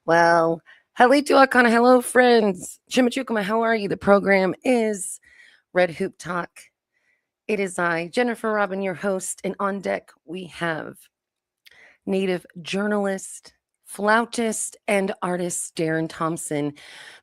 Well, Halituakana, hello friends. Chimichukuma, how are you? The program is Red Hoop Talk. It is I, Jennifer Robin, your host, and on deck we have Native journalist, flautist, and artist Darren Thompson.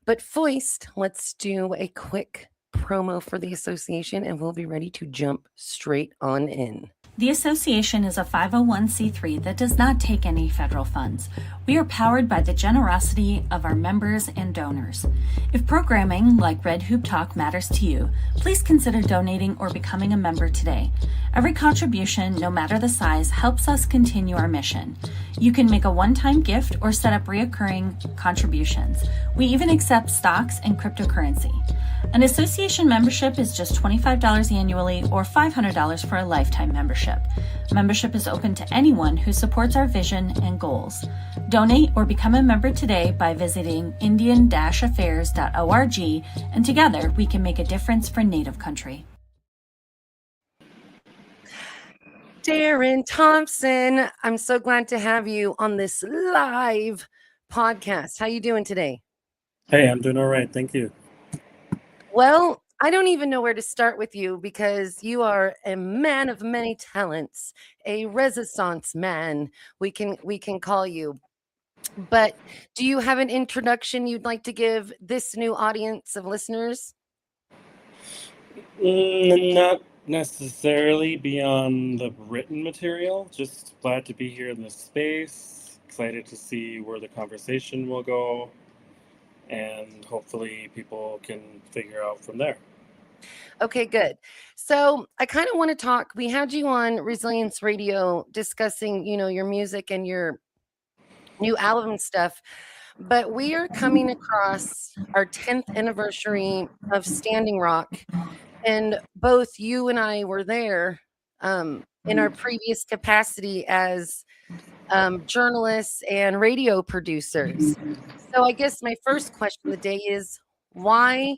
But first, let's do a quick promo for the association and we'll be ready to jump straight on in. The association is a 501c3 that does not take any federal funds. We are powered by the generosity of our members and donors. If programming like Red Hoop Talk matters to you, please consider donating or becoming a member today. Every contribution, no matter the size, helps us continue our mission. You can make a one-time gift or set up reoccurring contributions. We even accept stocks and cryptocurrency. An association membership is just $25 annually or $500 for a lifetime membership. Membership is open to anyone who supports our vision and goals. Donate or become a member today by visiting indian-affairs.org, and together we can make a difference for Native country. Darren Thompson, I'm so glad to have you on this live podcast. How you doing today? Hey, I'm doing all right. Thank you. Well, I don't even know where to start with you because you are a man of many talents, a Renaissance man. We can call you. But do you have an introduction you'd like to give this new audience of listeners? Not necessarily beyond the written material. Just glad to be here in this space. Excited to see where the conversation will go. And hopefully people can figure out from there. Okay, good. So I kind of want to talk. We had you on Resilience Radio discussing, your music and your new album stuff. But we are coming across our 10th anniversary of Standing Rock. And both you and I were there in our previous capacity as journalists and radio producers. So I guess my first question of the day is, why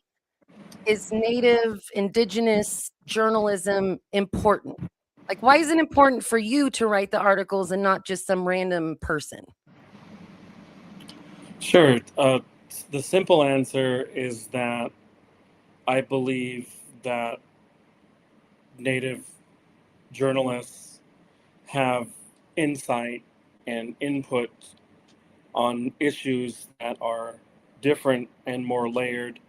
is Native Indigenous journalism important? Like, why is it important for you to write the articles and not just some random person? Sure. The simple answer is that I believe that Native journalists have insight and input on issues that are different and more layered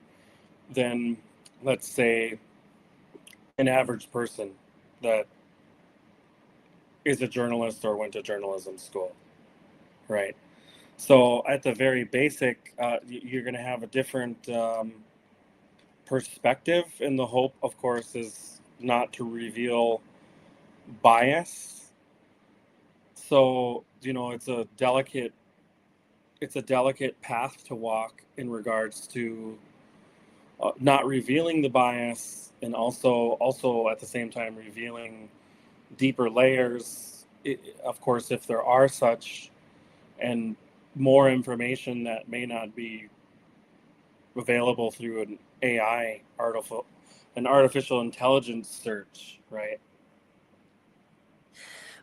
than, let's say, an average person that is a journalist or went to journalism school, right? So at the very basic, you're going to have a different perspective, and the hope, of course, is not to reveal bias. So, it's a delicate path to walk in regards to not revealing the bias, and also at the same time revealing deeper layers, of course, if there are such, and more information that may not be available through an AI, an artificial intelligence search, right?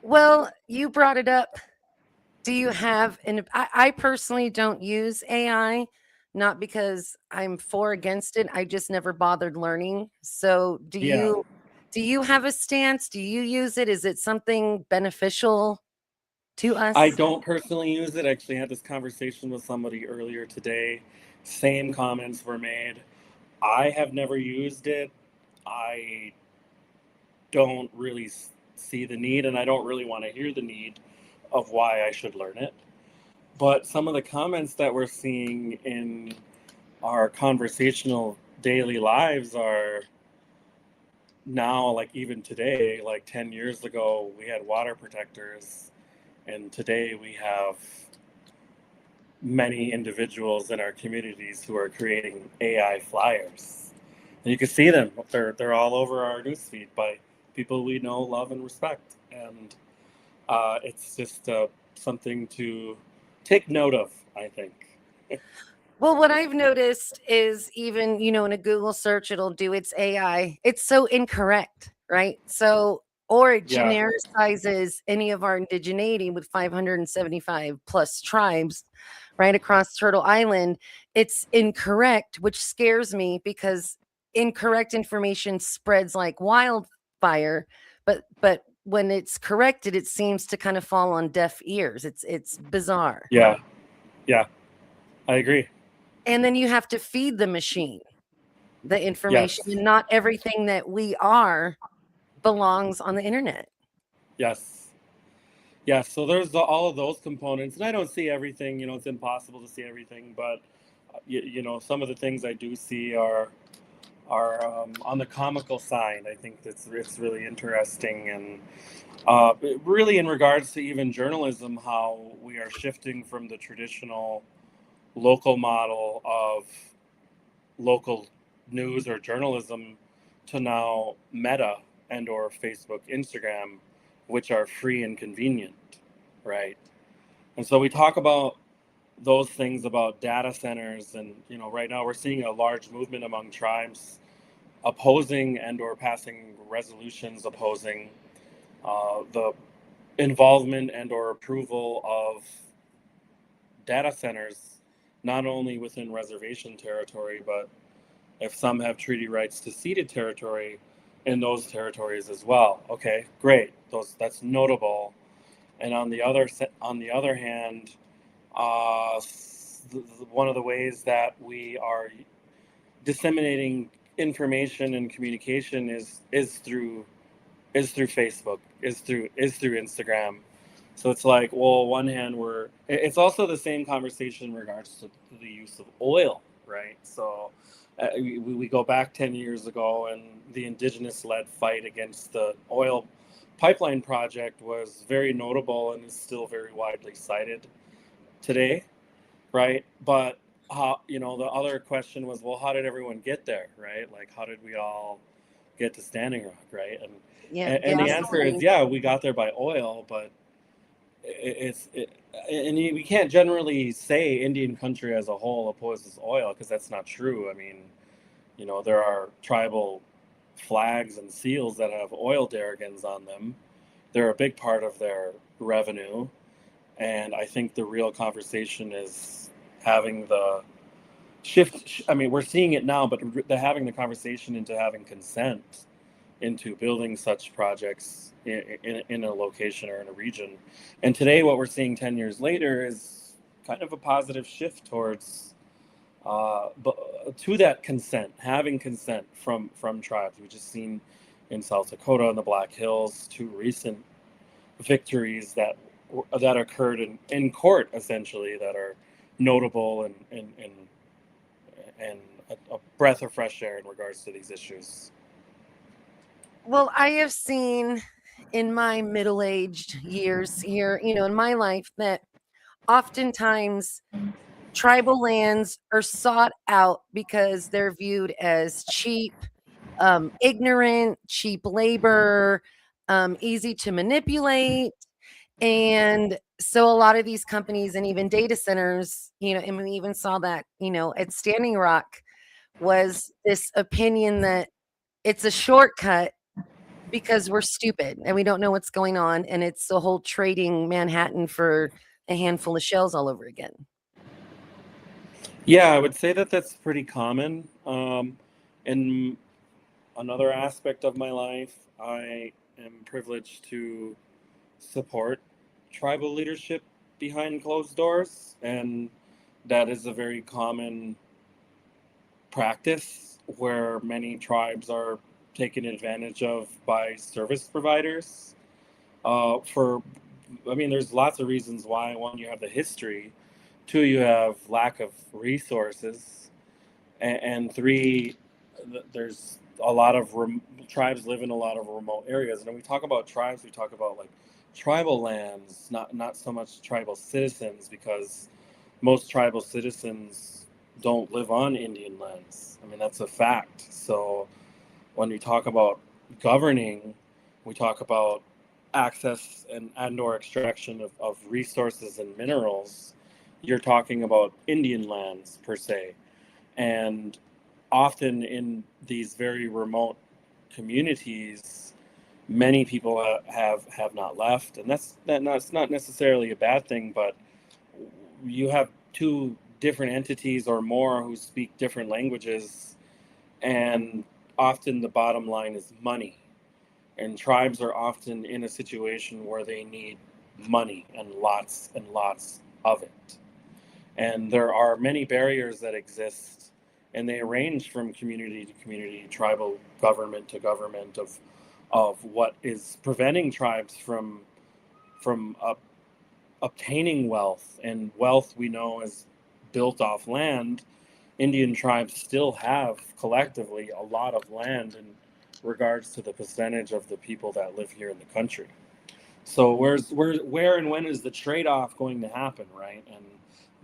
Well, you brought it up. Do you have, and I personally don't use AI, not because I'm for or against it. I just never bothered learning. So do you have a stance? Do you use it? Is it something beneficial to us? I don't personally use it. I actually had this conversation with somebody earlier today. Same comments were made. I have never used it. I don't really see the need, and I don't really want to hear the need of why I should learn it. But some of the comments that we're seeing in our conversational daily lives are now, like even today, like 10 years ago, we had water protectors, and today we have many individuals in our communities who are creating AI flyers. And you can see them. They're all over our newsfeed by people we know, love, and respect. And it's just something to take note of, I think. Well, what I've noticed is even, in a Google search, it'll do its AI. It's so incorrect, right? So or it Yeah. genericizes any of our indigeneity with 575 plus tribes right across Turtle Island. It's incorrect, which scares me because incorrect information spreads like wildfire. But when it's corrected, it seems to kind of fall on deaf ears. It's bizarre. Yeah. Yeah. I agree. And then you have to feed the machine the information, Yes. and not everything that we are belongs on the internet. Yes. Yeah. So there's all of those components, and I don't see everything. You know, it's impossible to see everything, but you know, some of the things I do see are on the comical side. I think it's really interesting, and really in regards to even journalism, how we are shifting from the traditional local model of local news or journalism to now Meta and or Facebook, Instagram, which are free and convenient, right? And so we talk about those things about data centers, and you know, right now we're seeing a large movement among tribes opposing and or passing resolutions opposing the involvement and or approval of data centers, not only within reservation territory, but if some have treaty rights to ceded territory in those territories as well. Okay, great. That's notable. And on the other hand, one of the ways that we are disseminating information and communication is through Facebook, is through Instagram. So it's like, well, on one hand, it's also the same conversation in regards to the use of oil, right? So we go back 10 years ago, and the indigenous-led fight against the oil pipeline project was very notable and is still very widely cited today, right? But how, you know, the other question was, well, how did everyone get there, right? Like, how did we all get to Standing Rock, right? And the answer is, yeah, we got there by oil, but we can't generally say Indian country as a whole opposes oil, because that's not true. I mean, you know, there are tribal flags and seals that have oil derrigans on them. They're a big part of their revenue. And I think the real conversation is having the shift. I mean, we're seeing it now, but having the conversation into having consent into building such projects in a location or in a region. And today, what we're seeing 10 years later is kind of a positive shift towards to that consent, having consent from tribes. We've just seen in South Dakota and the Black Hills 2 recent victories that occurred in court, essentially, that are notable and a breath of fresh air in regards to these issues. Well, I have seen in my middle-aged years here, you know, in my life, that oftentimes tribal lands are sought out because they're viewed as cheap, ignorant, cheap labor, easy to manipulate. And so a lot of these companies and even data centers, you know, and we even saw that, you know, at Standing Rock, was this opinion that it's a shortcut because we're stupid and we don't know what's going on. And it's the whole trading Manhattan for a handful of shells all over again. Yeah, I would say that that's pretty common. In another aspect of my life, I am privileged to support tribal leadership behind closed doors, and that is a very common practice where many tribes are taken advantage of by service providers. There's lots of reasons why. One, you have the history. 2, you have lack of resources, and 3, there's a lot of tribes live in a lot of remote areas. And when we talk about tribes, we talk about like tribal lands, not so much tribal citizens, because most tribal citizens don't live on Indian lands. I mean, that's a fact. So when we talk about governing, we talk about access and or extraction of resources and minerals. You're talking about Indian lands per se. And often in these very remote communities, many people have not left, and that's not necessarily a bad thing. But you have two different entities or more who speak different languages, and often the bottom line is money. And tribes are often in a situation where they need money and lots of it. And there are many barriers that exist, and they range from community to community, tribal government to government, of what is preventing tribes from obtaining wealth. And wealth, we know, is built off land. Indian tribes still have collectively a lot of land in regards to the percentage of the people that live here in the country. So where and when is the trade-off going to happen, right? And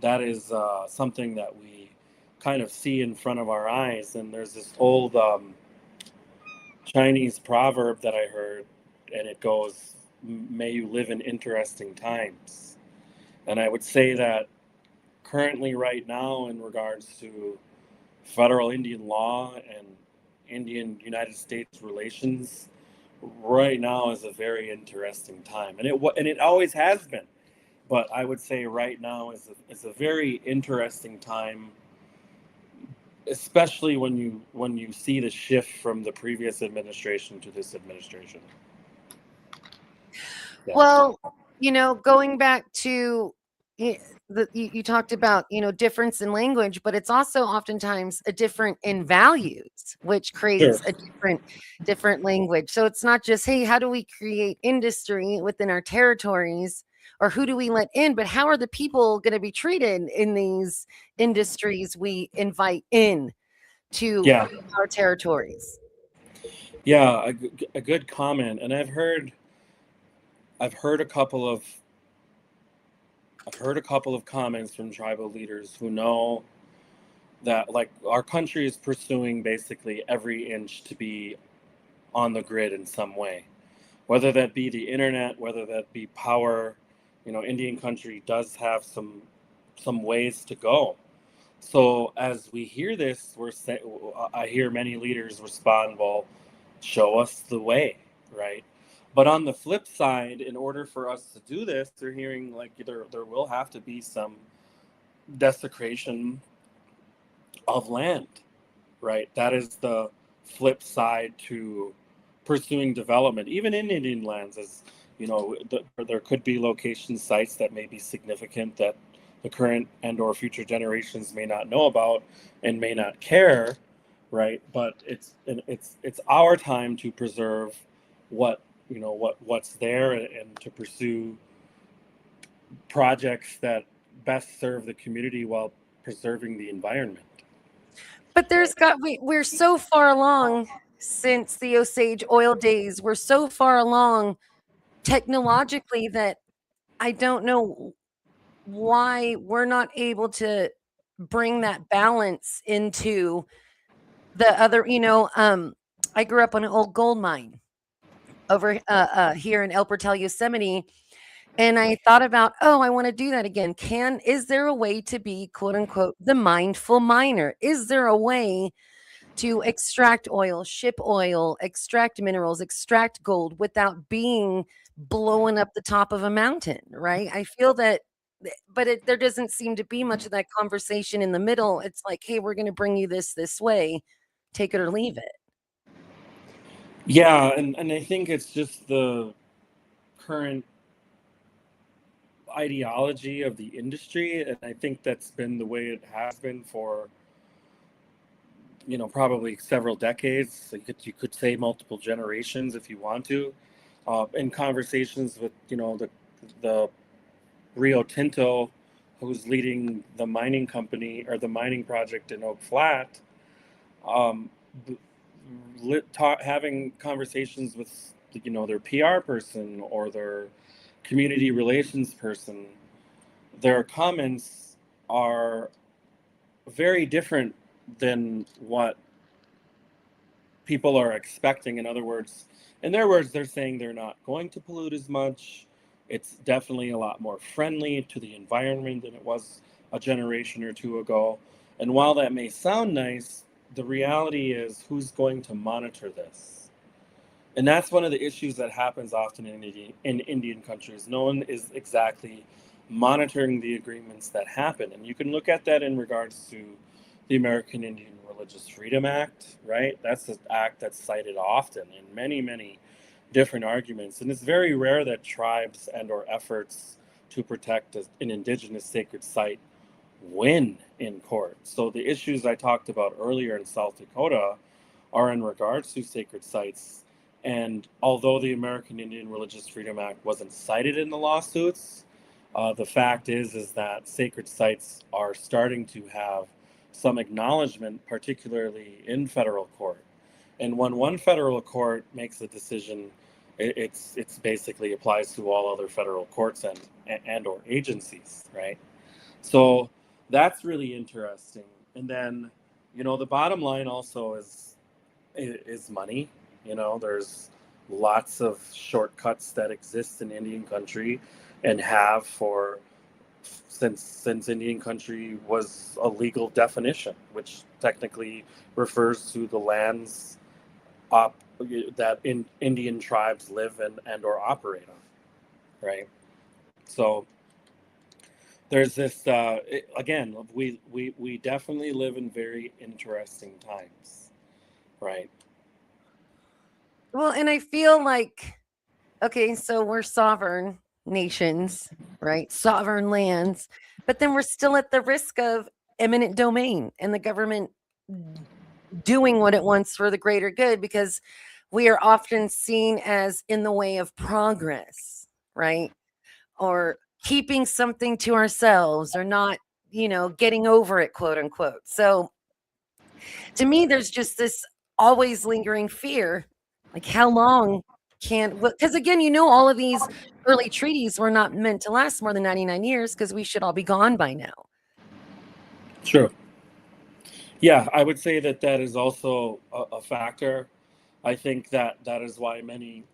that is something that we kind of see in front of our eyes. And there's this old Chinese proverb that I heard, and it goes, "May you live in interesting times." And I would say that currently, right now, in regards to federal Indian law and Indian United States relations, right now is a very interesting time, and it always has been. But I would say right now is a very interesting time, especially when you see the shift from the previous administration to this administration. Yeah. Well, going back to you talked about, difference in language, but it's also oftentimes a different in values, which creates Sure. a different language. So it's not just, hey, how do we create industry within our territories, or who do we let in, but how are the people going to be treated in these industries we invite in to Yeah. our territories? Yeah, a good comment. And I've heard a couple of comments from tribal leaders who know that, like, our country is pursuing basically every inch to be on the grid in some way, whether that be the internet, whether that be power. Indian country does have some ways to go. So as we hear this, I hear many leaders respond, "Well, show us the way," right? But on the flip side, in order for us to do this, they're hearing like there will have to be some desecration of land, right? That is the flip side to pursuing development, even in Indian lands. As there could be location sites that may be significant that the current and or future generations may not know about and may not care, right? But it's our time to preserve what's there, and to pursue projects that best serve the community while preserving the environment. But we're so far along since the Osage oil days. We're so far along technologically that I don't know why we're not able to bring that balance into the other, I grew up on an old gold mine over here in El Portal, Yosemite. And I thought about, oh, I want to do that again. Is there a way to be, quote unquote, the mindful miner? Is there a way to extract oil, ship oil, extract minerals, extract gold without being blowing up the top of a mountain, right? I feel that, but there doesn't seem to be much of that conversation in the middle. It's like, hey, we're going to bring you this way, take it or leave it. Yeah, and I think it's just the current ideology of the industry, and I think that's been the way it has been for probably several decades. You could say multiple generations if you want to. In conversations with the Rio Tinto, who's leading the mining company or the mining project in Oak Flat, having conversations with their PR person or their community relations person, their comments are very different than what people are expecting. In their words, they're saying they're not going to pollute as much. It's definitely a lot more friendly to the environment than it was a generation or two ago. And while that may sound nice, the reality is, who's going to monitor this? And that's one of the issues that happens often in Indian countries. No one is exactly monitoring the agreements that happen. And you can look at that in regards to the American Indian Religious Freedom Act, right? That's an act that's cited often in many, many different arguments. And it's very rare that tribes and or efforts to protect an indigenous sacred site win in court. So the issues I talked about earlier in South Dakota are in regards to sacred sites. And although the American Indian Religious Freedom Act wasn't cited in the lawsuits, the fact is that sacred sites are starting to have some acknowledgement, particularly in federal court. And when one federal court makes a decision, it's basically applies to all other federal courts and or agencies, right? So that's really interesting. And then, the bottom line also is money. There's lots of shortcuts that exist in Indian country and have for since Indian country was a legal definition, which technically refers to the lands that Indian tribes live in and or operate on, right? So there's this again, we definitely live in very interesting times, right? Well, and I feel like, okay, so we're sovereign nations, right? Sovereign lands, but then we're still at the risk of eminent domain and the government doing what it wants for the greater good, because we are often seen as in the way of progress, right? Or keeping something to ourselves, or not, getting over it, quote unquote. So to me, there's just this always lingering fear, like how long because again, all of these early treaties were not meant to last more than 99 years, because we should all be gone by now. Sure. Yeah, I would say that is also a factor. I think that is why many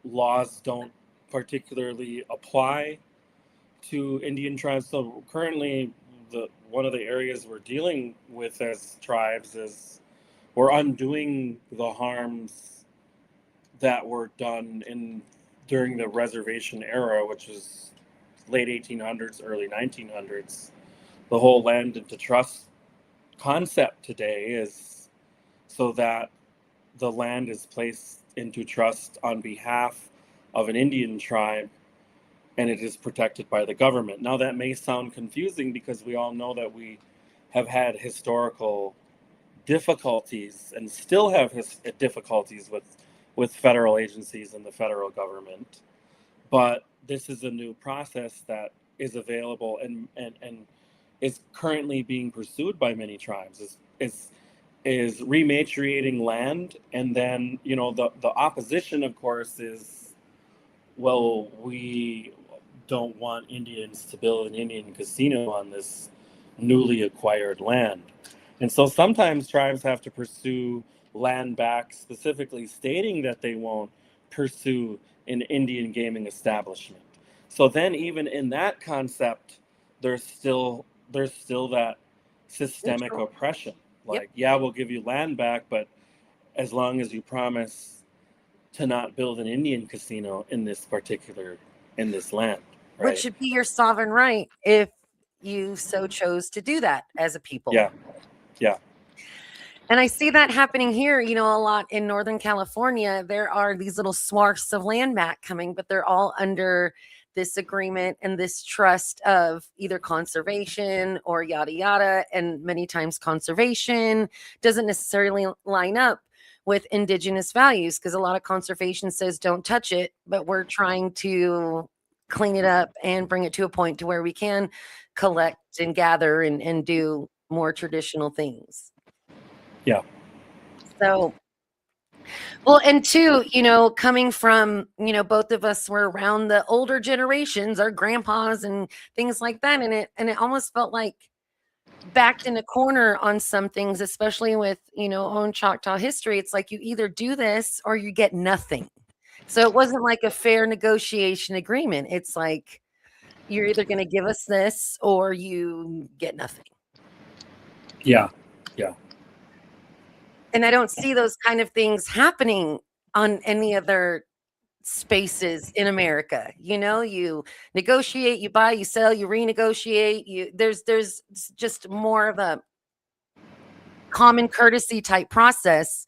laws don't particularly apply to Indian tribes. So currently, one of the areas we're dealing with as tribes is we're undoing the harms that were done during the reservation era, which is late 1800s, early 1900s. The whole land into trust concept today is so that the land is placed into trust on behalf of an Indian tribe, and it is protected by the government. Now, that may sound confusing because we all know that we have had historical difficulties and still have difficulties with federal agencies and the federal government. But this is a new process that is available and is currently being pursued by many tribes, is rematriating land. And then, the opposition, of course, is, well, we don't want Indians to build an Indian casino on this newly acquired land. And so sometimes tribes have to pursue land back, specifically stating that they won't pursue an Indian gaming establishment. So then even in that concept, there's still that systemic oppression. Like, yeah, we'll give you land back, but as long as you promise to not build an Indian casino in this land. Right? Which should be your sovereign right if you so chose to do that as a people. Yeah. And I see that happening here, a lot in Northern California. There are these little swaths of land back coming, but they're all under this agreement and this trust of either conservation or yada yada. And many times conservation doesn't necessarily line up with indigenous values, because a lot of conservation says don't touch it, but we're trying to clean it up and bring it to a point to where we can collect and gather and do more traditional things. Yeah. So, well, and two, coming from, both of us were around the older generations, our grandpas and things like that. And it almost felt like backed in a corner on some things, especially with, own Choctaw history. It's like you either do this or you get nothing. So it wasn't like a fair negotiation agreement. It's like, you're either going to give us this or you get nothing. Yeah. And I don't see those kind of things happening on any other spaces in America. You negotiate, you buy, you sell, you renegotiate. There's just more of a common courtesy type process,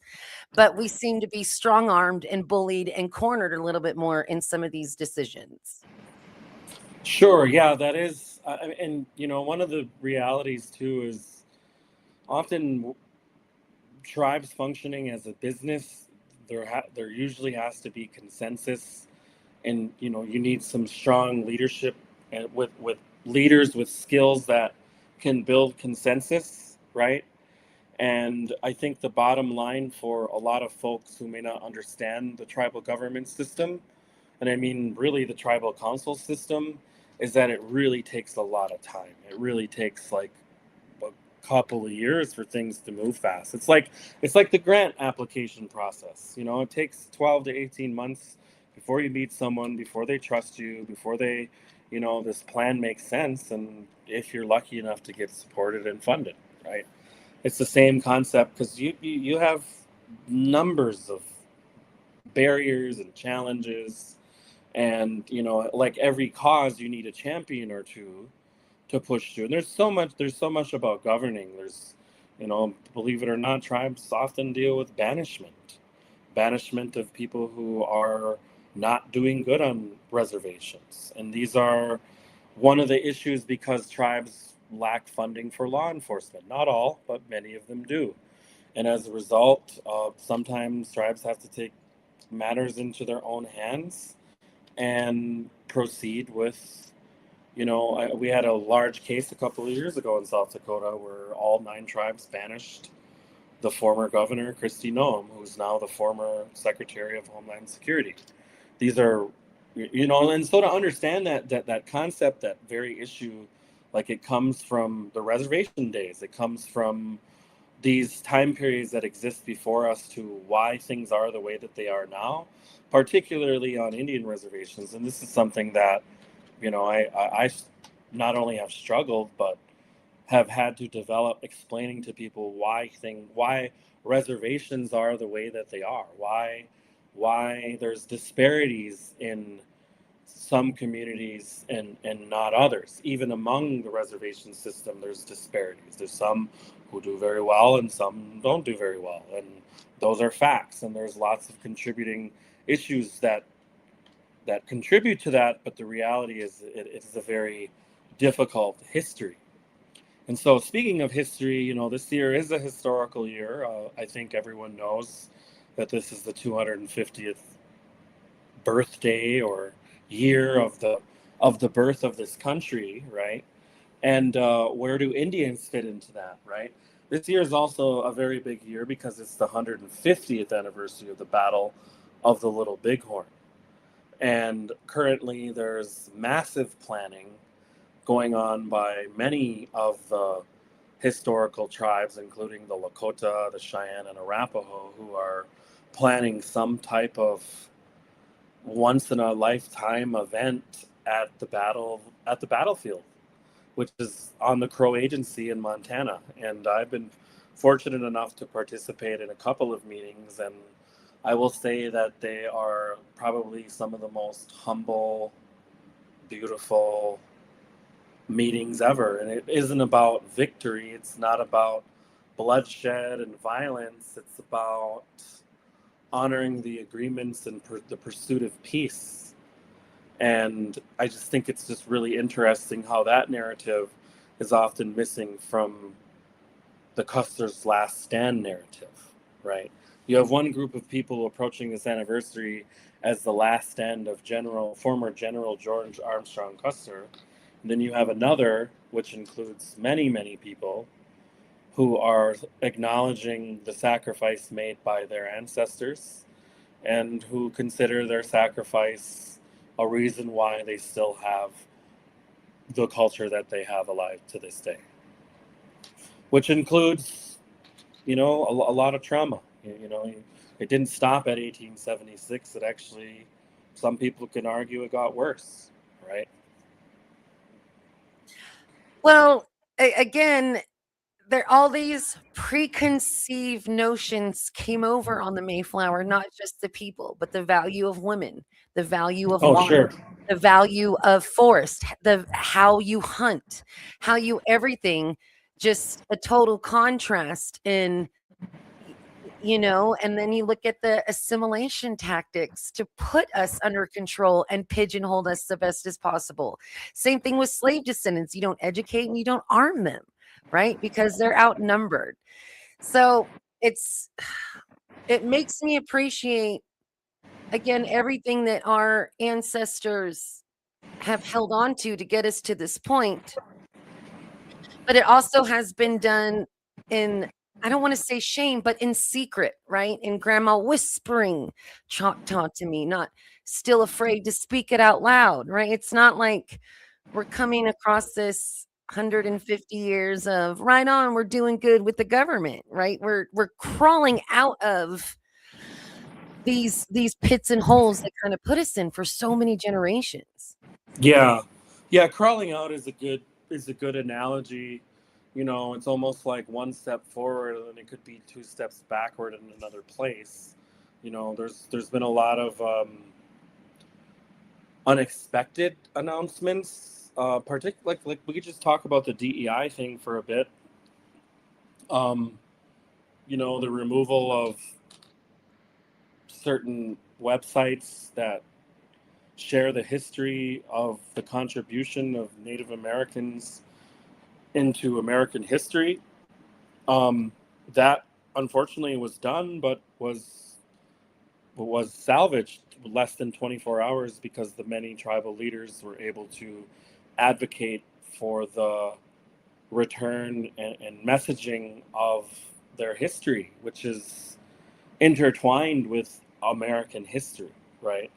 but we seem to be strong armed and bullied and cornered a little bit more in some of these decisions. Sure, yeah, that is, and one of the realities too is often tribes functioning as a business. There usually has to be consensus, and you need some strong leadership and with leaders with skills that can build consensus, right? And I think the bottom line for a lot of folks who may not understand the tribal government system, and I mean really the tribal council system, is that it really takes a lot of time. It really takes like a couple of years for things to move fast. It's like the grant application process. It takes 12 to 18 months before you meet someone, before they trust you, before they, this plan makes sense, and if you're lucky enough to get supported and funded, right? It's the same concept because you have numbers of barriers and challenges, and like every cause, you need a champion or two to push through. And there's so much about governing. There's, believe it or not, tribes often deal with banishment of people who are not doing good on reservations, and these are one of the issues because tribes lack funding for law enforcement. Not all, but many of them do. And as a result, sometimes tribes have to take matters into their own hands and proceed with, we had a large case a couple of years ago in South Dakota where all 9 tribes banished the former governor, Kristi Noem, who's now the former Secretary of Homeland Security. These are, and so to understand that concept, that very issue, like it comes from the reservation days, it comes from these time periods that exist before us to why things are the way that they are now, particularly on Indian reservations. And this is something that, I not only have struggled, but have had to develop explaining to people why reservations are the way that they are, why there's disparities in some communities and not others. Even among the reservation system, there's disparities. There's some who do very well and some don't do very well, and those are facts. And there's lots of contributing issues that contribute to that, but the reality is it's a very difficult history. And so, speaking of history, this year is a historical year. I think everyone knows that this is the 250th birthday or year of the birth of this country, right? And where do Indians fit into that, right? This year is also a very big year because it's the 150th anniversary of the Battle of the Little Bighorn. And currently there's massive planning going on by many of the historical tribes, including the Lakota, the Cheyenne, and Arapaho, who are planning some type of once-in-a-lifetime event at the battlefield, which is on the Crow Agency in Montana. And I've been fortunate enough to participate in a couple of meetings, and I will say that they are probably some of the most humble, beautiful meetings ever. And it isn't about victory. It's not about bloodshed and violence. It's about honoring the agreements and the pursuit of peace. And I just think it's just really interesting how that narrative is often missing from the Custer's Last Stand narrative, right? You have one group of people approaching this anniversary as the last stand of former General George Armstrong Custer. And then you have another, which includes many, many people, who are acknowledging the sacrifice made by their ancestors and who consider their sacrifice a reason why they still have the culture that they have alive to this day, which includes, a lot of trauma. It didn't stop at 1876. It actually, some people can argue it got worse, right? Well, again, there all these preconceived notions came over on the Mayflower, not just the people, but the value of women, the value of Oh, water, sure. the value of forest, the how you hunt, how you everything, just a total contrast in and then you look at the assimilation tactics to put us under control and pigeonhole us the best as possible. Same thing with slave descendants. You don't educate and you don't arm them, right? Because they're outnumbered. So it makes me appreciate again everything that our ancestors have held on to get us to this point. But it also has been done in, I don't want to say shame, but in secret, right? And grandma whispering Choctaw to me, not still afraid to speak it out loud, right? It's not like we're coming across this 150 years of right on, we're doing good with the government, right? We're crawling out of these pits and holes that kind of put us in for so many generations. Yeah, yeah. Crawling out is a good analogy. It's almost like one step forward, and it could be two steps backward in another place. There's been a lot of unexpected announcements. Like we could just talk about the DEI thing for a bit. The removal of certain websites that share the history of the contribution of Native Americans into American history. That unfortunately was done, but was salvaged less than 24 hours because the many tribal leaders were able to advocate for the return and messaging of their history, which is intertwined with American history, right?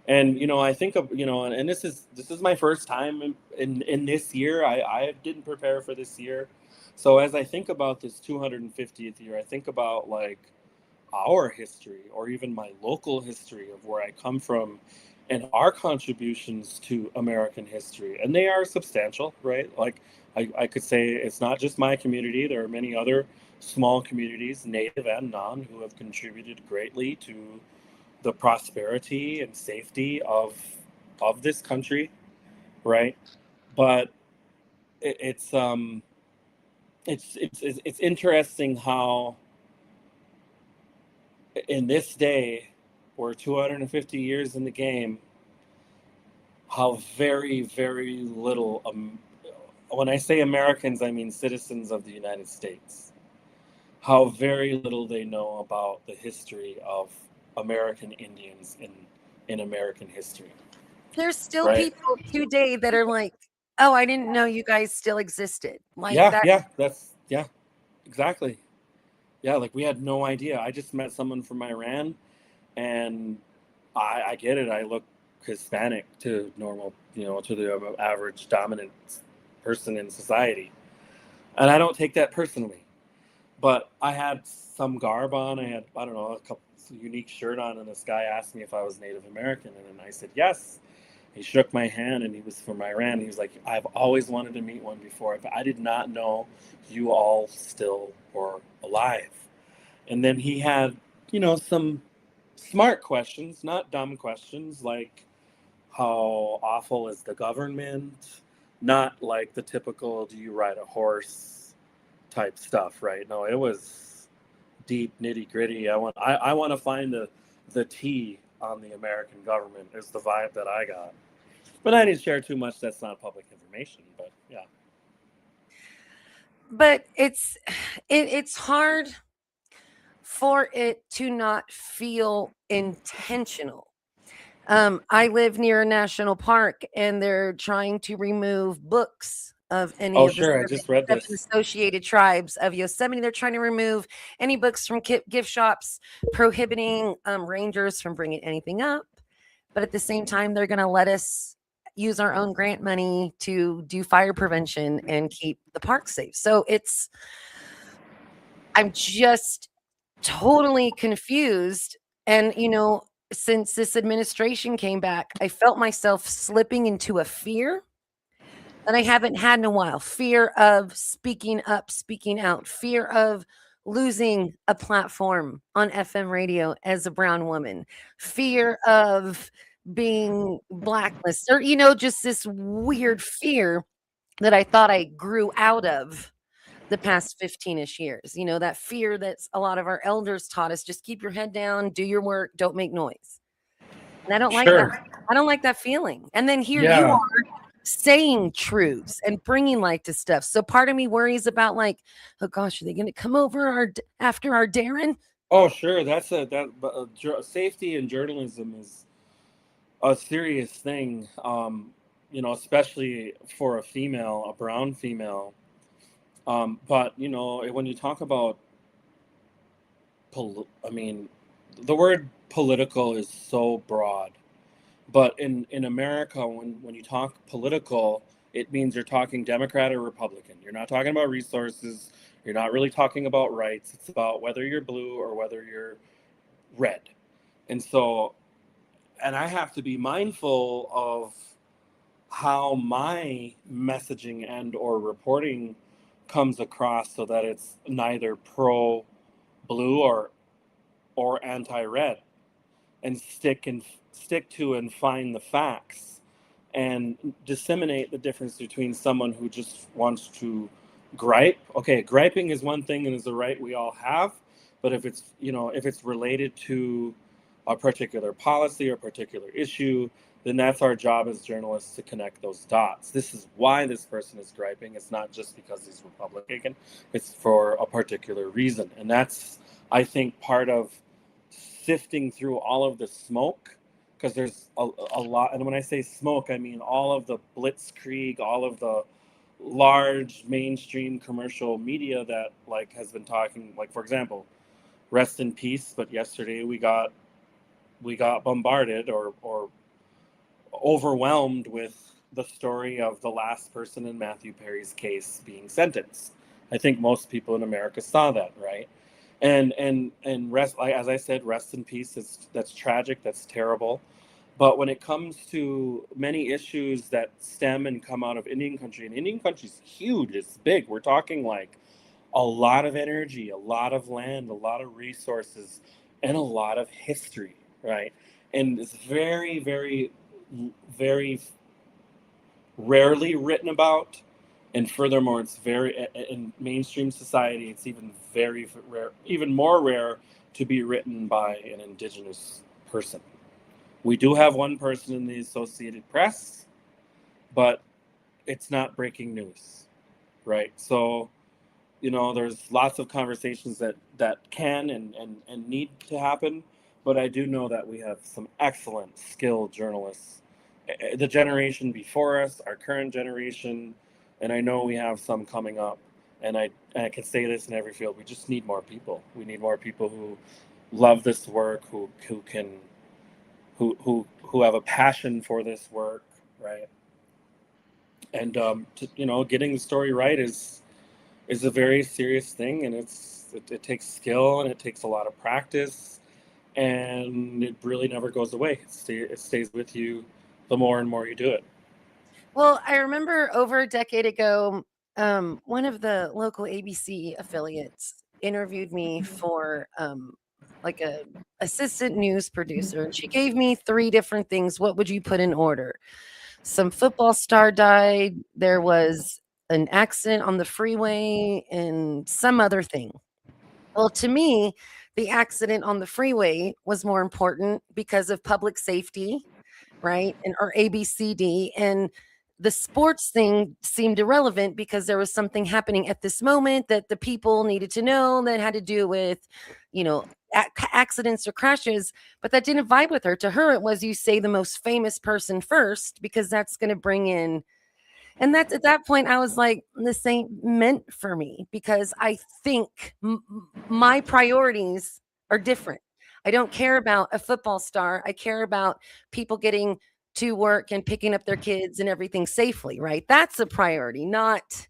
And I think of and this is my first time in this year. I didn't prepare for this year, so as I think about this 250th year, I think about like our history or even my local history of where I come from and our contributions to American history, and they are substantial, right? Like I could say it's not just my community. There are many other small communities, native and non, who have contributed greatly to the prosperity and safety of this country, right? But it's interesting how in this day, we're 250 years in the game, how very, very little when I say Americans, I mean citizens of the United States, how very little they know about the history of American Indians in American history. There's still Right. people today that are like, oh, I didn't know you guys still existed. Like Yeah, that. yeah, exactly. Yeah, like we had no idea. I just met someone from Iran, and I get it. I look Hispanic to normal, to the average dominant person in society, and I don't take that personally. But I had some garb on. I had, I don't know, a couple unique shirt on, and this guy asked me if I was Native American, and then I said yes. He shook my hand, and he was from Iran. He was like, I've always wanted to meet one before, but I did not know you all still were alive. And then he had, some smart questions, not dumb questions, like how awful is the government? Not like the typical, do you ride a horse type stuff, right? No, it was deep, nitty gritty. I want to find the T on the American government is the vibe that I got. But I didn't share too much. That's not public information. But yeah. But it's hard for it to not feel intentional. I live near a national park, and they're trying to remove books of any Oh, of the sure. I just read seven this. associated tribes of Yosemite. They're trying to remove any books from gift shops, prohibiting rangers from bringing anything up. But at the same time, they're going to let us use our own grant money to do fire prevention and keep the park safe. So I'm just totally confused. And, since this administration came back, I felt myself slipping into a fear that I haven't had in a while. Fear of speaking up, speaking out, fear of losing a platform on FM radio as a brown woman, fear of being blacklisted, or, just this weird fear that I thought I grew out of the past 15-ish years. That fear that a lot of our elders taught us, just keep your head down, do your work, don't make noise. And I don't like that. Sure. I don't like that feeling. And then here you Yeah. are saying truths and bringing light to stuff. So part of me worries about, like, oh gosh, are they going to come over after our Darren? Oh, sure. Safety in journalism is a serious thing. Especially for a brown female. But when you talk about, the word political is so broad. But in America, when you talk political, it means you're talking Democrat or Republican. You're not talking about resources. You're not really talking about rights. It's about whether you're blue or whether you're red. And I have to be mindful of how my messaging and or reporting comes across so that it's neither pro blue or anti-red, and stick to and find the facts and disseminate the difference between someone who just wants to gripe. Okay, griping is one thing and is a right we all have, but if it's related to a particular policy or particular issue, then that's our job as journalists to connect those dots. This is why this person is griping. It's not just because he's Republican. It's for a particular reason. And that's, I think, part of sifting through all of the smoke, because there's a lot. And when I say smoke, I mean all of the blitzkrieg, all of the large mainstream commercial media that has been talking, for example, rest in peace. But yesterday we got bombarded or overwhelmed with the story of the last person in Matthew Perry's case being sentenced. I think most people in America saw that, right? And rest, as I said, rest in peace. That's tragic. That's terrible. But when it comes to many issues that stem and come out of Indian country, and Indian country is huge, it's big. We're talking a lot of energy, a lot of land, a lot of resources, and a lot of history, right? And it's very, very, very rarely written about. And furthermore, it's very, in mainstream society, it's even very rare, even more rare to be written by an Indigenous person. We do have one person in the Associated Press, but it's not breaking news, right? So, there's lots of conversations that can and need to happen, but I do know that we have some excellent, skilled journalists. The generation before us, our current generation, and I know we have some coming up. And I can say this in every field: we just need more people. We need more people who love this work, who have a passion for this work, right? And getting the story right is a very serious thing, and it takes skill and it takes a lot of practice, and it really never goes away. It stays with you the more and more you do it. Well, I remember over a decade ago, one of the local ABC affiliates interviewed me for a assistant news producer, and she gave me 3 different things. What would you put in order? Some football star died, there was an accident on the freeway, and some other thing. Well, to me, the accident on the freeway was more important because of public safety, right? Or ABCD. And the sports thing seemed irrelevant because there was something happening at this moment that the people needed to know that had to do with, accidents or crashes. But that didn't vibe with her. To her, it was, you say the most famous person first because that's going to bring in. And that's, at that point, I was like, this ain't meant for me, because I think my priorities are different. I don't care about a football star. I care about people getting to work and picking up their kids and everything safely, right? That's a priority, not.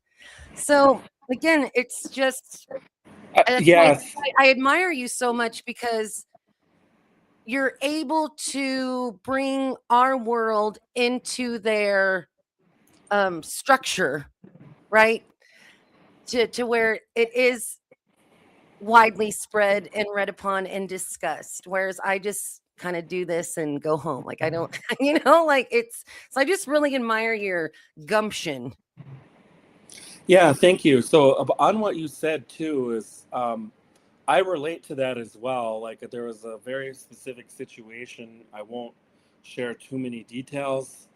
So again, it's just, Yes. I admire you so much because you're able to bring our world into their structure, right? To where it is widely spread and read upon and discussed. Whereas I just kind of do this and go home. Like I don't, like so I just really admire your gumption. Yeah, thank you. So on what you said too is I relate to that as well. Like there was a very specific situation. I won't share too many details,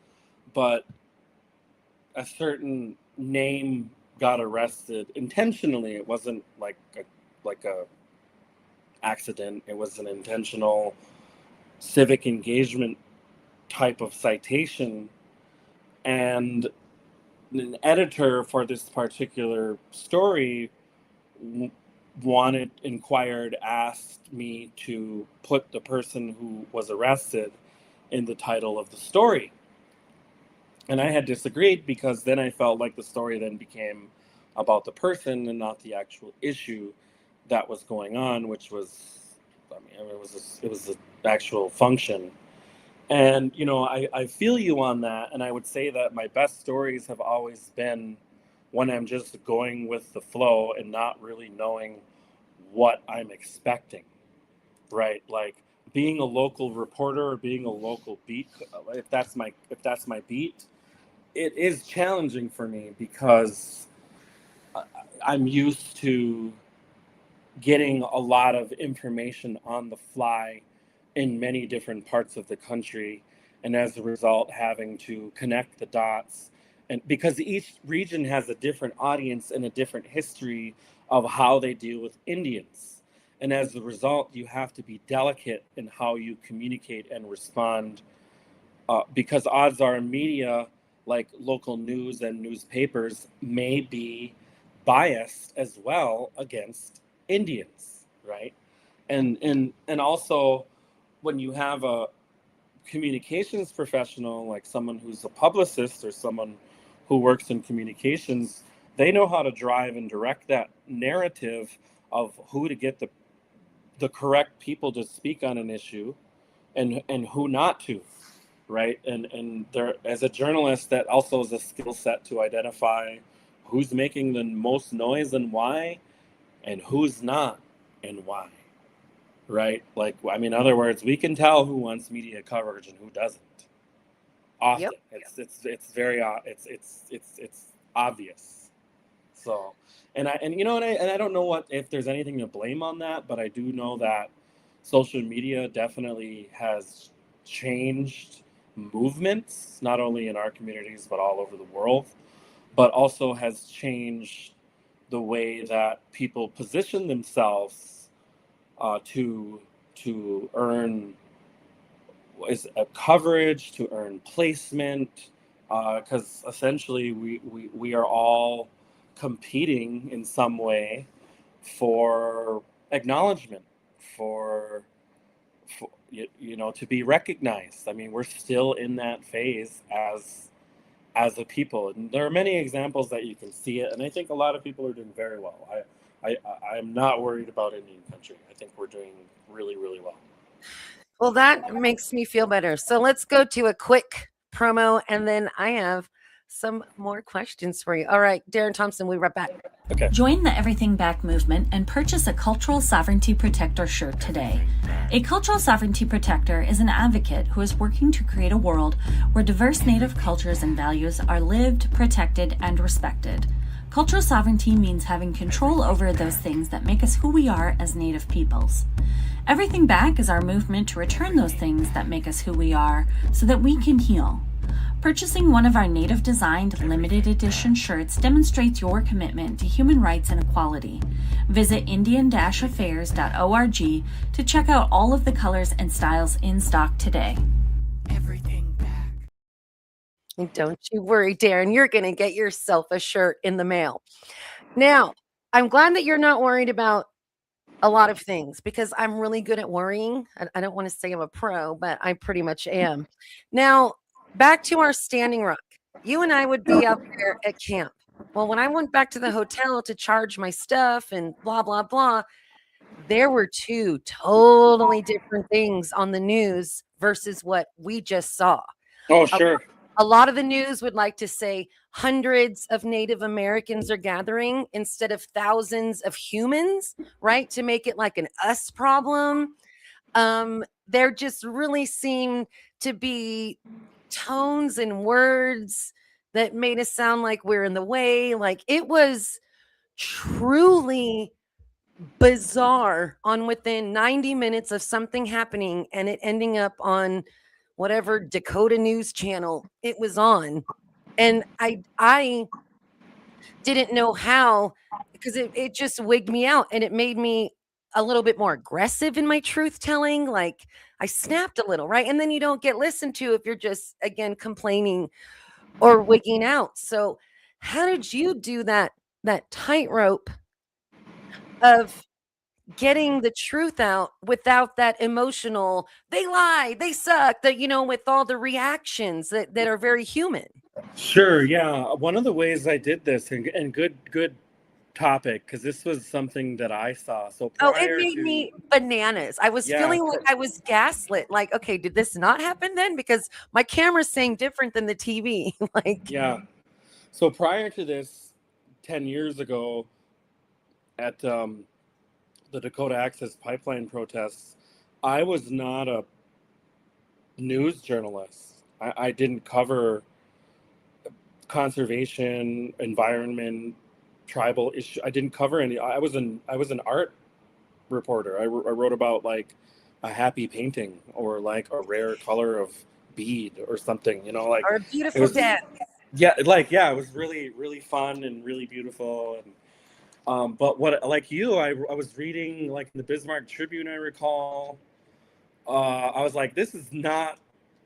but a certain name got arrested intentionally. It wasn't like a accident. It was an intentional civic engagement type of citation, and an editor for this particular story asked me to put the person who was arrested in the title of the story. And I had disagreed because then I felt like the story then became about the person and not the actual issue that was going on, which was, it was an actual function. And, I feel you on that. And I would say that my best stories have always been when I'm just going with the flow and not really knowing what I'm expecting, right? Like being a local reporter or being a local beat, if that's my beat, it is challenging for me because I'm used to getting a lot of information on the fly in many different parts of the country, and as a result having to connect the dots, and because each region has a different audience and a different history of how they deal with Indians, and as a result you have to be delicate in how you communicate and respond, because odds are media like local news and newspapers may be biased as well against Indians, right? And also when you have a communications professional like someone who's a publicist or someone who works in communications, they know how to drive and direct that narrative of who to get the correct people to speak on an issue and who not to, right? And there, as a journalist, that also is a skill set to identify who's making the most noise and why, and who's not and why, right? Like, I mean, in other words, we can tell who wants media coverage and who doesn't. Often, Yep. it's very it's obvious. So, and I don't know if there's anything to blame on that, but I do know that social media definitely has changed movements, not only in our communities but all over the world, but also has changed the way that people position themselves to earn a coverage, to earn placement, because essentially we are all competing in some way for acknowledgement, for to be recognized. I mean, we're still in that phase as a people, and there are many examples that you can see it, and I think a lot of people are doing very well. I'm not worried about Indian country. I think we're doing really, really well. Well, that makes me feel better. So let's go to a quick promo, and then I have some more questions for you. All right, Darren Thompson, we'll be right back. Okay. Join the Everything Back movement and purchase a Cultural Sovereignty Protector shirt today. A Cultural Sovereignty Protector is an advocate who is working to create a world where diverse Native cultures and values are lived, protected, and respected. Cultural sovereignty means having control over those things that make us who we are as Native peoples. Everything Back is our movement to return those things that make us who we are so that we can heal. Purchasing one of our Native-designed limited edition shirts demonstrates your commitment to human rights and equality. Visit indian-affairs.org to check out all of the colors and styles in stock today. Everything Back. And don't you worry, Darren, you're going to get yourself a shirt in the mail. Now, I'm glad that you're not worried about a lot of things because I'm really good at worrying. I don't want to say I'm a pro, but I pretty much am. Now, back to our Standing Rock. You and I would be out there at camp. Well, when I went back to the hotel to charge my stuff and blah, blah, blah, there were two totally different things on the news versus what we just saw. Oh, sure. A lot of the news would like to say, hundreds of Native Americans are gathering instead of thousands of humans, right? To make it like an us problem. There just really seemed to be tones and words that made us sound like we're in the way. Like it was truly bizarre on within 90 minutes of something happening and it ending up on whatever Dakota News channel it was on. And I didn't know how, because it just wigged me out and it made me a little bit more aggressive in my truth telling. Like I snapped a little, right? And then you don't get listened to if you're just again complaining or wigging out. So how did you do that tightrope of getting the truth out without that emotional, they lie, they suck, that, with all the reactions that are very human? Sure, yeah. One of the ways I did this, and good topic, because this was something that I saw. So Oh, it prior made to, me bananas. I was yeah, feeling like I was gaslit. Like, okay, did this not happen then? Because my camera's saying different than the TV. Like, yeah. So prior to this, 10 years ago, at the Dakota Access Pipeline protests, I was not a news journalist. I didn't cover conservation, environment, tribal issue. I didn't cover any. I was an art reporter. I wrote about like a happy painting or like a rare color of bead or something. Like or a it beautiful was. dad. Yeah, it was really really fun and really beautiful. And but what, like you, I was reading like in the Bismarck Tribune, I recall. I was like, this is not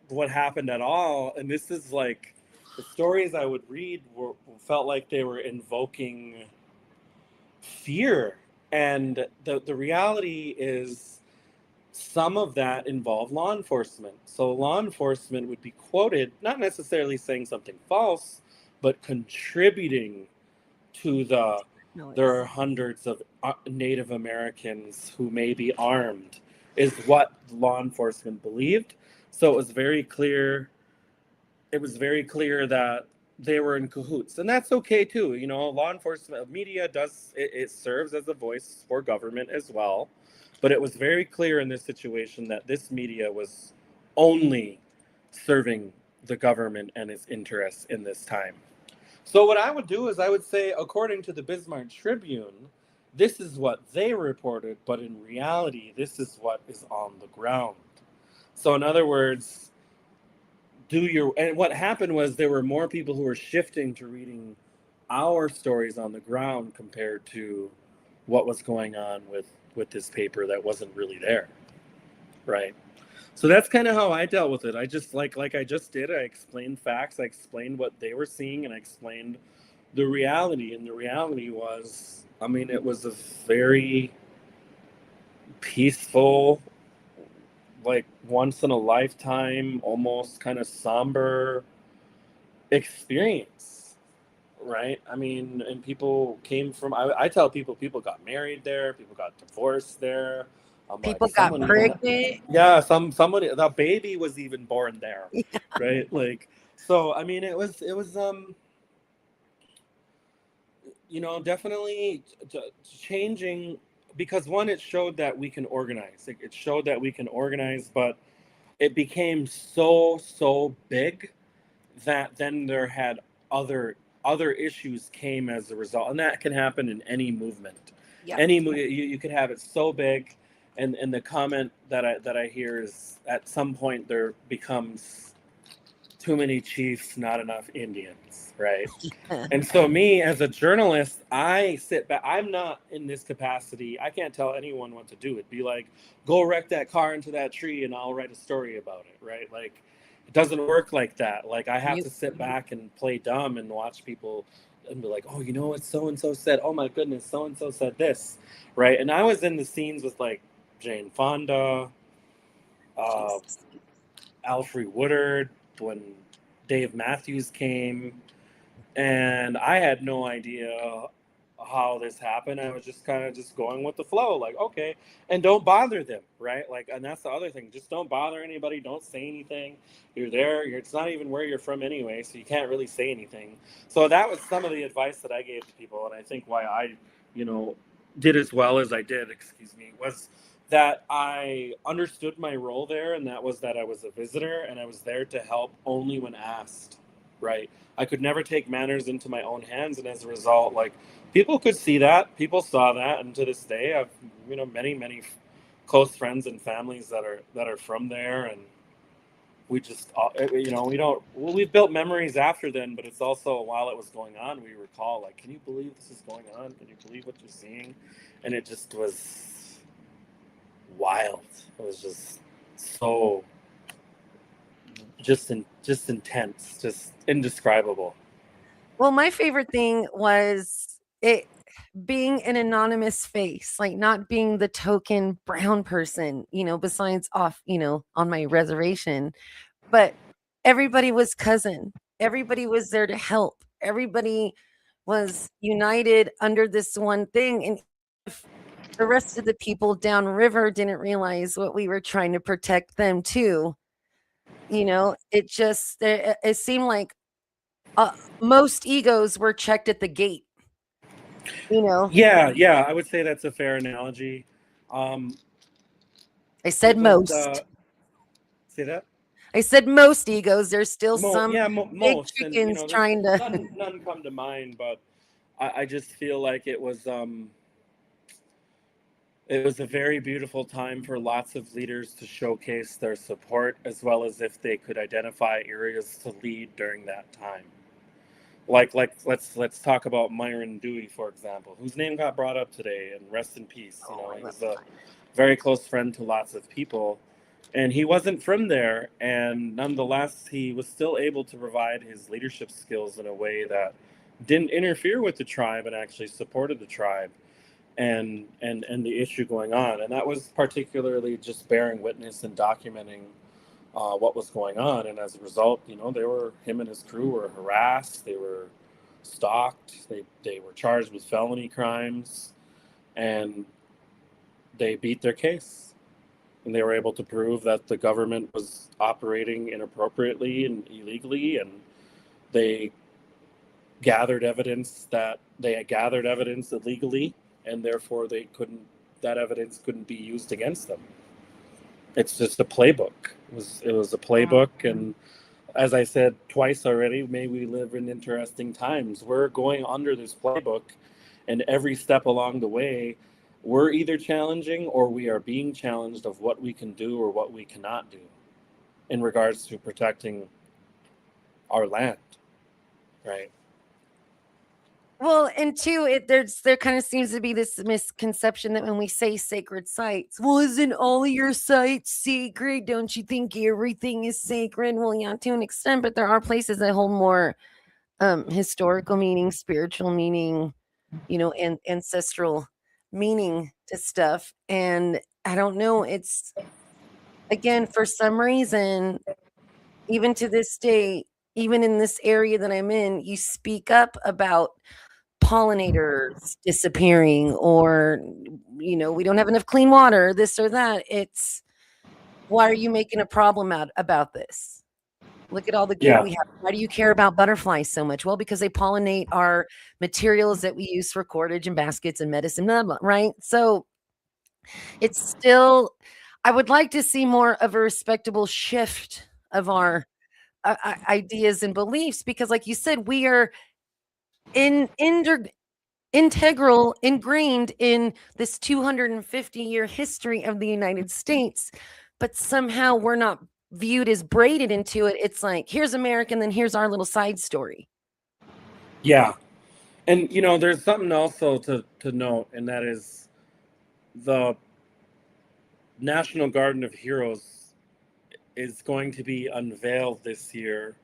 what happened at all, and this is like the stories I would read felt like they were invoking fear, and the reality is some of that involved law enforcement. So law enforcement would be quoted not necessarily saying something false, but contributing to there are hundreds of Native Americans who may be armed, is what law enforcement believed. So it was very clear. It was very clear that they were in cahoots, and that's okay too. Law enforcement, media it serves as a voice for government as well. But it was very clear in this situation that this media was only serving the government and its interests in this time. So what I would do is I would say, according to the Bismarck Tribune, this is what they reported, but in reality, this is what is on the ground. So in other words, and what happened was there were more people who were shifting to reading our stories on the ground compared to what was going on with this paper that wasn't really there, right? So that's kind of how I dealt with it. I just like I just did. I explained facts. I explained what they were seeing, and I explained the reality. And the reality was, I mean, it was a very peaceful, like once in a lifetime, almost kind of somber experience, right? I mean, and people came from. I tell people got married there, people got divorced there. I'm like, People got someone even, pregnant. yeah, somebody, the baby was even born there, right? Like, so I mean, it was definitely changing, because one, it showed that we can organize. It showed that we can organize, but it became so big that then there had other issues came as a result, and that can happen in any movement. Yep. You could have it so big, and the comment that I hear is, at some point there becomes too many chiefs, not enough Indians, right? And so me as a journalist, I sit back. I'm not in this capacity. I can't tell anyone what to do. It'd be like, go wreck that car into that tree and I'll write a story about it, right? Like, it doesn't work like that. Like, I have to sit back and play dumb and watch people and be like, oh, what so-and-so said? Oh my goodness, so-and-so said this, right? And I was in the scenes with like Jane Fonda, Alfre Woodard, when Dave Matthews came, and I had no idea how this happened. I was just kind of just going with the flow, like, okay, and don't bother them, right? Like, and that's the other thing, just don't bother anybody, don't say anything. You're there, it's not even where you're from anyway, so you can't really say anything. So that was some of the advice that I gave to people, and I think why I, did as well as I did, was that I understood my role there, and that was that I was a visitor, and I was there to help only when asked, right? I could never take matters into my own hands, and as a result, like, people could see that, people saw that, and to this day, I've many close friends and families that are from there, and we just we've built memories after then, but it's also while it was going on, we recall, like, can you believe this is going on? Can you believe what you're seeing? And it just was wild. It was just so just intense, just indescribable. Well, my favorite thing was it being an anonymous face, like not being the token brown person, besides off, on my reservation, but everybody was cousin. Everybody was there to help. Everybody was united under this one thing. And if the rest of the people downriver didn't realize what we were trying to protect them too, it seemed like most egos were checked at the gate. Yeah, I would say that's a fair analogy. I said most. Say that. I said most egos. There's still some big most, chickens and trying to. none come to mind, but I just feel like it was a very beautiful time for lots of leaders to showcase their support, as well as if they could identify areas to lead during that time. Like let's talk about Myron Dewey, for example, whose name got brought up today, and rest in peace. He was a very close friend to lots of people, and he wasn't from there, and nonetheless he was still able to provide his leadership skills in a way that didn't interfere with the tribe and actually supported the tribe and the issue going on. And that was particularly just bearing witness and documenting what was going on. And as a result, him and his crew were harassed, they were stalked, they were charged with felony crimes, and they beat their case. And they were able to prove that the government was operating inappropriately and illegally, and they gathered evidence illegally, and therefore that evidence couldn't be used against them. It's just a playbook. It was a playbook, and as I said twice already, may we live in interesting times. We're going under this playbook, and every step along the way, we're either challenging or we are being challenged of what we can do or what we cannot do in regards to protecting our land, right? Well, and two, there kind of seems to be this misconception that when we say sacred sites, well, isn't all your sites sacred? Don't you think everything is sacred? Well, yeah, to an extent, but there are places that hold more historical meaning, spiritual meaning, and ancestral meaning to stuff. And I don't know, it's, again, for some reason, even to this day, even in this area that I'm in, you speak up about pollinators disappearing, or we don't have enough clean water, this or that. It's, why are you making a problem about this? Look at all the good we have. Why do you care about butterflies so much? Well, because they pollinate our materials that we use for cordage and baskets and medicine, blah, blah, right? So it's still, I would like to see more of a respectable shift of our ideas and beliefs, because like you said, we are ingrained in this 250-year history of the United States, but somehow we're not viewed as braided into it. It's like, here's America, and then here's our little side story. Yeah. And there's something also to note, and that is the National Garden of Heroes is going to be unveiled this year,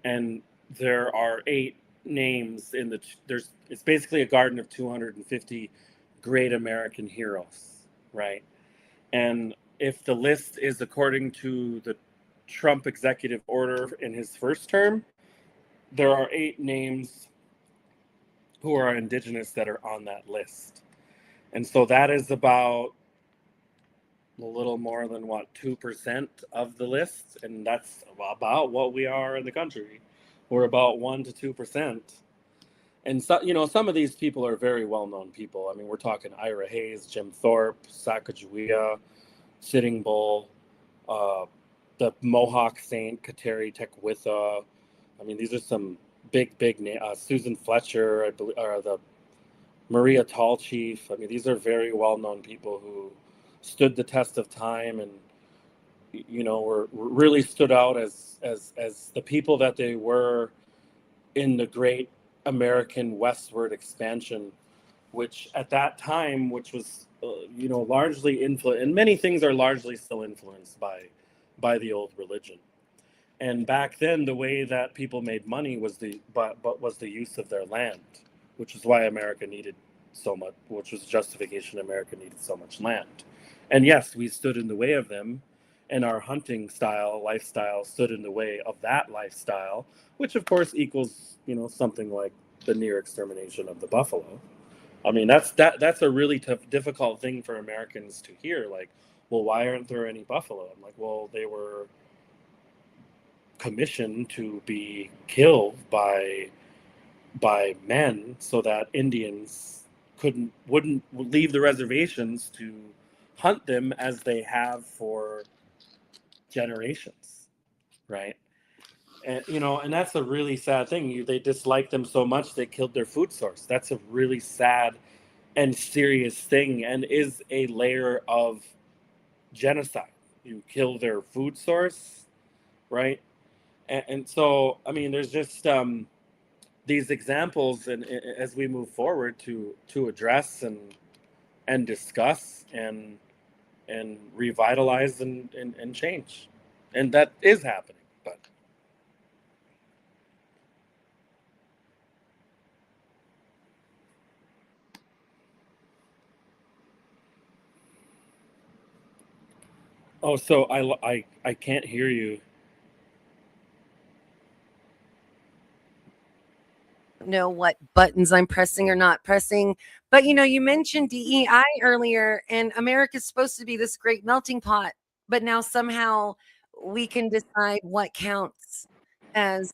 and there are 8 names in it's basically a garden of 250 great American heroes, right? And if the list is according to the Trump executive order in his first term, there are 8 names who are indigenous that are on that list. And so that is about a little more than 2% of the list, and that's about what we are in the country. We're about 1 to 2%. And so, some of these people are very well-known people. I mean, we're talking Ira Hayes, Jim Thorpe, Sacagawea, Sitting Bull, the Mohawk Saint, Kateri Teckwitha. I mean, these are some big names. Susan Fletcher, I believe, or the Maria Tall Chief. I mean, these are very well-known people who stood the test of time, and were really stood out as the people that they were in the great American westward expansion, which at that time, which was largely influenced, and many things are largely still influenced by the old religion. And back then, the way that people made money was the use of their land, which is why America needed so much, which was justification America needed so much land. And yes, we stood in the way of them, and our hunting lifestyle stood in the way of that lifestyle, which of course equals, something like the near extermination of the buffalo. I mean, that's a really difficult thing for Americans to hear. Like, well, why aren't there any buffalo? I'm like, well, they were commissioned to be killed by men so that Indians wouldn't leave the reservations to hunt them as they have for generations, right? And and that's a really sad thing. They disliked them so much they killed their food source. That's a really sad and serious thing, and is a layer of genocide. You kill their food source, right? And so, I mean, there's just these examples, and as we move forward to address and discuss and revitalize and change, and that is happening. But so I can't hear you. Know what buttons I'm pressing or not pressing. But you mentioned DEI earlier, and America's supposed to be this great melting pot, but now somehow we can decide what counts as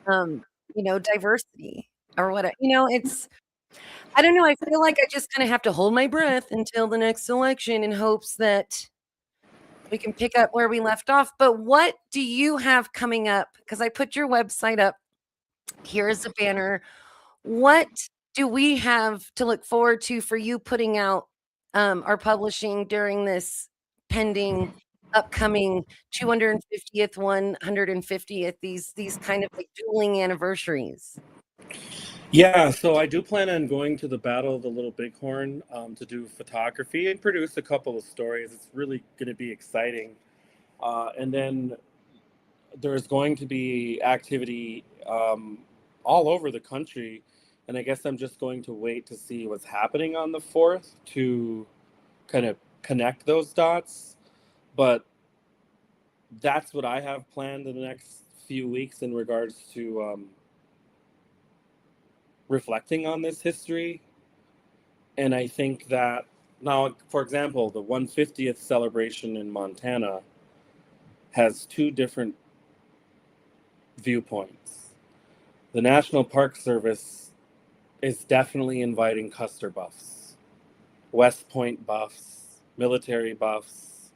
diversity or what. It's, I don't know, I feel like I just kind of have to hold my breath until the next election in hopes that we can pick up where we left off. But what do you have coming up? Because I put your website up. Here's a banner. What do we have to look forward to for you putting out our publishing during this pending upcoming 250th, 150th, these kind of like dueling anniversaries? Yeah, so I do plan on going to the Battle of the Little Bighorn to do photography and produce a couple of stories. It's really going to be exciting. And then there's going to be activity all over the country. And I guess I'm just going to wait to see what's happening on the 4th to kind of connect those dots. But that's what I have planned in the next few weeks in regards to reflecting on this history. And I think that now, for example, the 150th celebration in Montana has two different viewpoints. The National Park Service is definitely inviting Custer buffs, West Point buffs, military buffs,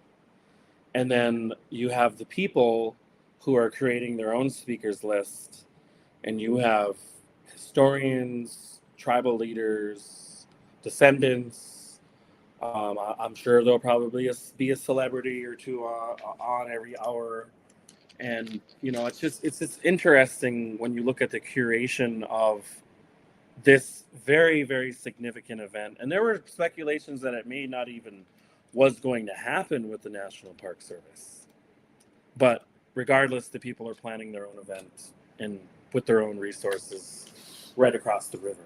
and then you have the people who are creating their own speakers list, and you have historians, tribal leaders, descendants. I'm sure there'll probably be a celebrity or two on every hour. And, it's just interesting when you look at the curation of this very, very significant event. And there were speculations that it may not even was going to happen with the National Park Service. But regardless, the people are planning their own event and with their own resources right across the river.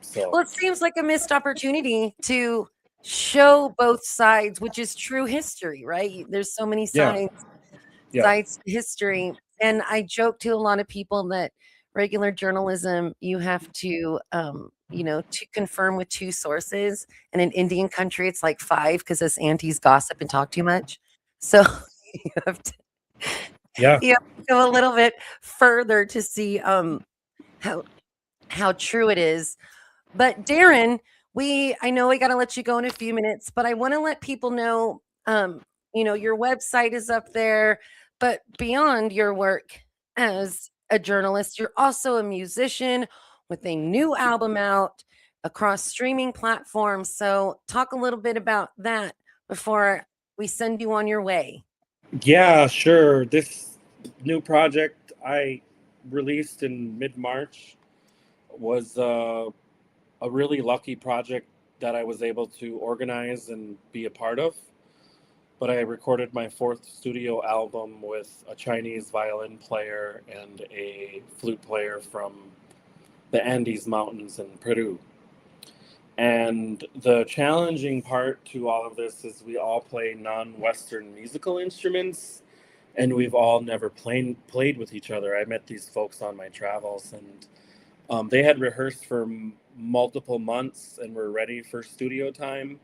So, well, it seems like a missed opportunity to show both sides, which is true history, right? There's so many sides to history. And I joke to a lot of people that regular journalism, you have to, to confirm with 2 sources. And in Indian country, it's like 5 because us aunties gossip and talk too much. So you have to, Yeah. you have to go a little bit further to see how true it is. But Darren, I know we got to let you go in a few minutes, but I want to let people know, your website is up there, but beyond your work as a journalist, you're also a musician with a new album out across streaming platforms. So talk a little bit about that before we send you on your way. Yeah, sure. This new project I released in mid-March was a really lucky project that I was able to organize and be a part of. But I recorded my 4th studio album with a Chinese violin player and a flute player from the Andes Mountains in Peru. And the challenging part to all of this is we all play non-Western musical instruments, and we've all never played with each other. I met these folks on my travels, and they had rehearsed for multiple months and were ready for studio time.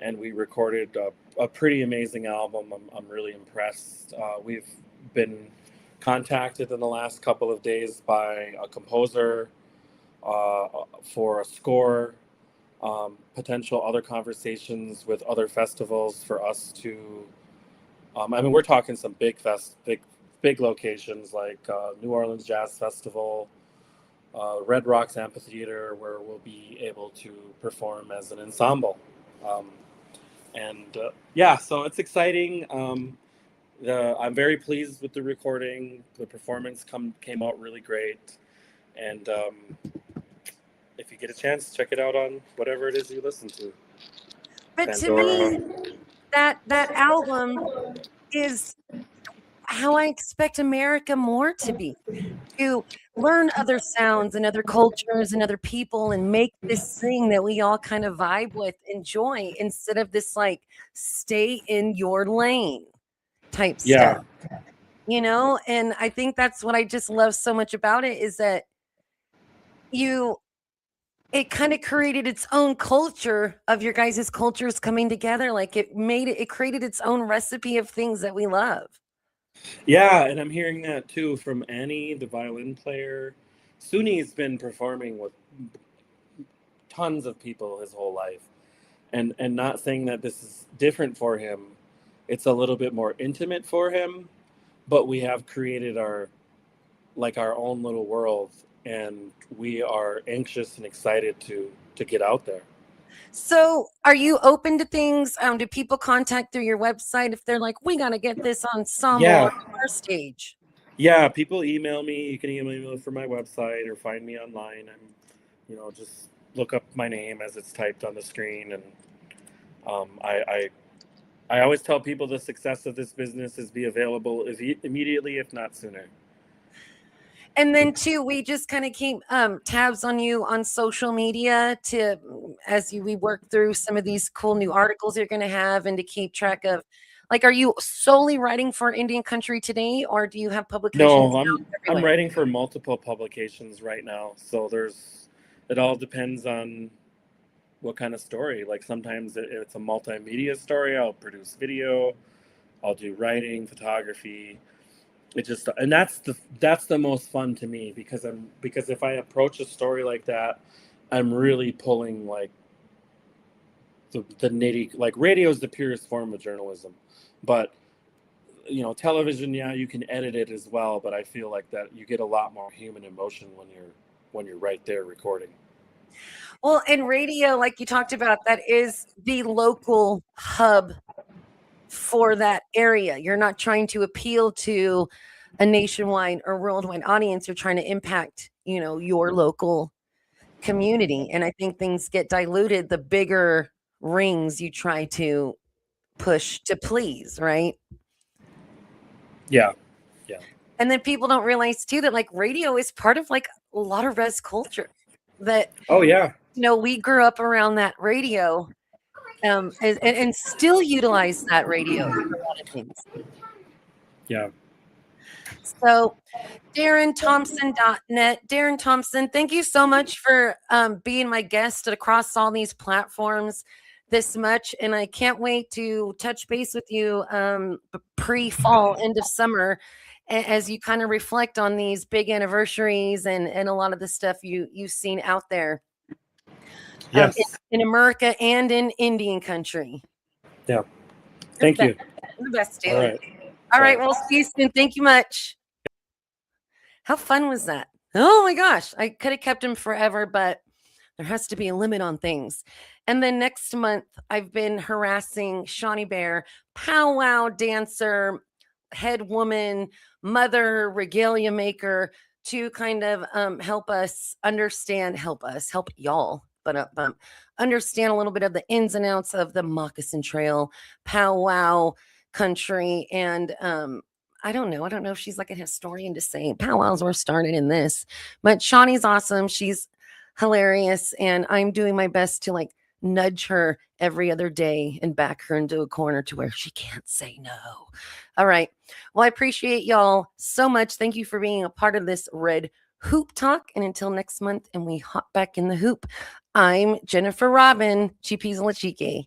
And we recorded a pretty amazing album. I'm really impressed. We've been contacted in the last couple of days by a composer for a score, potential other conversations with other festivals for us to. We're talking some big locations like New Orleans Jazz Festival, Red Rocks Amphitheater, where we'll be able to perform as an ensemble. So it's exciting. I'm very pleased with the recording. The performance came out really great, and if you get a chance, check it out on whatever it is you listen to. But Pandora. to me, that album is how I expect America more to be. To learn other sounds and other cultures and other people and make this thing that we all kind of vibe with, enjoy, instead of this like stay in your lane type Yeah. stuff. And I think that's what I just love so much about it is that it kind of created its own culture of your guys' cultures coming together. Like it created its own recipe of things that we love. Yeah, and I'm hearing that too from Annie, the violin player. Suni's been performing with tons of people his whole life. And not saying that this is different for him. It's a little bit more intimate for him, but we have created our own little world, and we are anxious and excited to get out there. So are you open to things? Do people contact through your website if they're like, we got to get this ensemble on our stage? Yeah, people email me. You can email me from my website or find me online. Just look up my name as it's typed on the screen. And I always tell people the success of this business is be available immediately, if not sooner. And then too, we just kind of keep tabs on you on social media we work through some of these cool new articles you're going to have, and to keep track of, like, are you solely writing for Indian Country Today, or do you have publications? No, I'm writing for multiple publications right now. So it all depends on what kind of story. Like sometimes it's a multimedia story. I'll produce video, I'll do writing, photography. That's the most fun to me because if I approach a story like that, I'm really pulling like the nitty, like radio is the purest form of journalism, but television, yeah, you can edit it as well, but I feel like that you get a lot more human emotion when you're right there recording. Well, and radio, like you talked about, that is the local hub for that area. You're not trying to appeal to a nationwide or worldwide audience. You're trying to impact, your local community. And I think things get diluted the bigger rings you try to push to please, right? Yeah. And then people don't realize too that like radio is part of like a lot of res culture. That we grew up around that radio, and still utilize that radio for a lot of things. Yeah. So DarrenThompson.net. Darren Thompson, thank you so much for being my guest across all these platforms this much. And I can't wait to touch base with you pre-fall, end of summer, as you kind of reflect on these big anniversaries and a lot of the stuff you've seen out there. Yes. In America and in Indian country. Yeah. Thank you. The best, dude. All right. All right. Well, see you soon. Thank you much. How fun was that? Oh my gosh. I could have kept him forever, but there has to be a limit on things. And then next month, I've been harassing Shawnee Bear, powwow dancer, head woman, mother, regalia maker, to kind of help y'all, but understand a little bit of the ins and outs of the moccasin trail, powwow country. And I don't know if she's like a historian to say powwows were started in this, but Shawnee's awesome. She's hilarious. And I'm doing my best to like nudge her every other day and back her into a corner to where she can't say no. All right. Well, I appreciate y'all so much. Thank you for being a part of this Red Hoop Talk. And until next month, and we hop back in the hoop, I'm Jennifer Robin, Chipees La Chique.